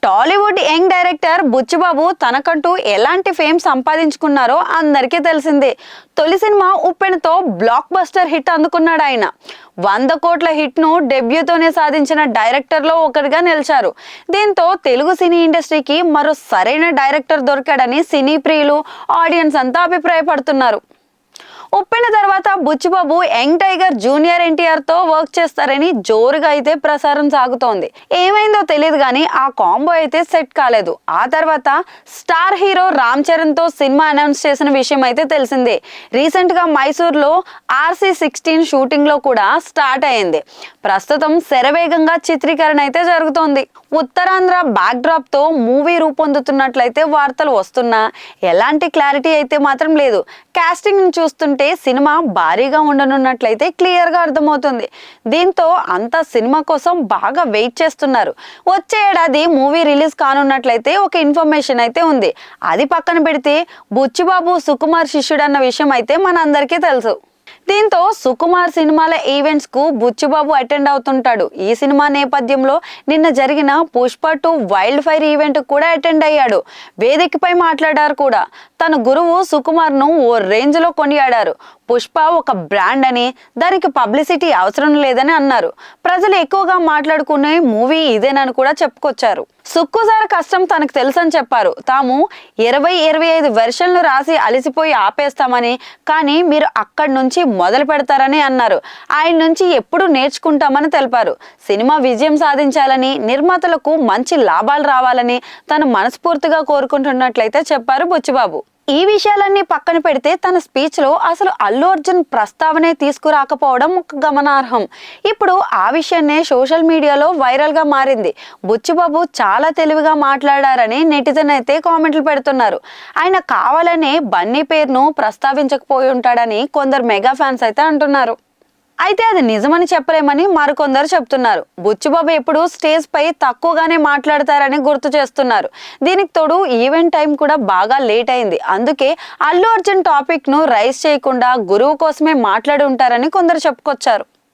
Tollywood young director Buchibabu తనకంటూ ఎలాంటి fame సంపాదించుకున్నారో అందరికీ తెలిసిందే. తొలి సినిమా ఉప్పెనతో బ్లాక్ బస్టర్ హిట్ అందుకున్నాడు ఆయన. 100 కోట్ల హిట్ ను డెబ్యూతోనే సాధించిన డైరెక్టర్లో ఒకరిగా నిలిచారు. దీంతో తెలుగు సినీ ఇండస్ట్రీకి మరో సరైన డైరెక్టర్ దొరికాడని సినీ ప్రియులు, ఆడియన్స్ అంతా అభిప్రాయపడుతున్నారు. ఉప్పెన తర్వాత Buchi Babu young tiger junior NTR తో వర్క్ చేస్తారని జోరుగా అయితే ప్రసారం సాగుతోంది. ఏమైందో తెలియదు కానీ ఆ కాంబో అయితే సెట్ కాలేదు. ఆ తర్వాత స్టార్ హీరో రామ్ చరణ్ తో సినిమా అనౌన్స్ చేసిన విషయం అయితే తెలిసిందే. రీసెంట్ గా మైసూర్లో RC-16 షూటింగ్ లో కూడా స్టార్ట్ అయింది. ప్రస్తుతం శరవేగంగా చిత్రీకరణ అయితే జరుగుతోంది. ఉత్తరాంధ్ర బ్యాక్ డ్రాప్ తో మూవీ రూపొందుతున్నట్లయితే వార్తలు వస్తున్నా ఎలాంటి క్లారిటీ అయితే మాత్రం లేదు. కాస్టింగ్ ని చూస్తుంటే సినిమా భారీగా ఉండనున్నట్లయితే క్లియర్ గా అర్థమవుతుంది. దీంతో అంతా సినిమా కోసం బాగా వెయిట్ చేస్తున్నారు. వచ్చే ఏడాది మూవీ రిలీజ్ కానున్నట్లయితే ఒక ఇన్ఫర్మేషన్ అయితే ఉంది. అది పక్కన పెడితే బుచ్చిబాబు సుకుమార్ శిష్యుడు అన్న విషయం అయితే మనందరికీ తెలుసు. దీంతో సుకుమార్ సినిమాల ఈవెంట్స్ కు బుచ్చిబాబు అటెండ్ అవుతుంటాడు. ఈ సినిమా నేపథ్యంలో నిన్న జరిగిన పుష్ప 2 వైల్డ్ ఫైర్ ఈవెంట్ కూడా అటెండ్ అయ్యాడు. వేదికపై మాట్లాడారు కూడా. తన గురువు సుకుమార్ ను ఓ రేంజ్ లో కొనియాడారు. పుష్ప ఒక బ్రాండ్ అని, దానికి పబ్లిసిటీ అవసరం లేదని అన్నారు. ప్రజలు ఎక్కువగా మాట్లాడుకునే మూవీ ఇదేనని కూడా చెప్పుకొచ్చారు. సుక్కు సార్ కష్టం తనకు తెలుసని చెప్పారు. తాము 20-25 వెర్షన్లు రాసి అలసిపోయి ఆపేస్తామని, కానీ మీరు అక్కడి నుంచి మొదలు పెడతారని అన్నారు. ఆయన నుంచి ఎప్పుడు నేర్చుకుంటామని తెలిపారు. సినిమా విజయం సాధించాలని, నిర్మాతలకు మంచి లాభాలు రావాలని తను మనస్ఫూర్తిగా కోరుకుంటున్నట్లయితే చెప్పారు బుచ్చిబాబు. ఈ విషయాలన్నీ పక్కన పెడితే తన స్పీచ్ లో అసలు అల్లు అర్జున్ ప్రస్తావనే తీసుకురాకపోవడం ఒక గమనార్హం. ఇప్పుడు ఆ విషయాన్నే సోషల్ మీడియాలో వైరల్ గా మారింది. బుచ్చిబాబు చాలా తెలివిగా మాట్లాడారని నెటిజన్ అయితే కామెంట్లు పెడుతున్నారు. ఆయన కావాలనే బన్నీ పేరును ప్రస్తావించకపోయి ఉంటాడని కొందరు మెగా ఫ్యాన్స్ అయితే అంటున్నారు. అయితే అది నిజమని చెప్పలేమని మరికొందరు చెప్తున్నారు. బుచ్చిబాబు ఎప్పుడు స్టేజ్ పై తక్కువగానే మాట్లాడతారని గుర్తు చేస్తున్నారు. దీనికి తోడు ఈవెంట్ టైం కూడా బాగా లేట్ అయింది. అందుకే అల్లు అర్జున్ టాపిక్ ను రైజ్ చేయకుండా గురువు కోసమే మాట్లాడి ఉంటారని కొందరు చెప్పుకొచ్చారు.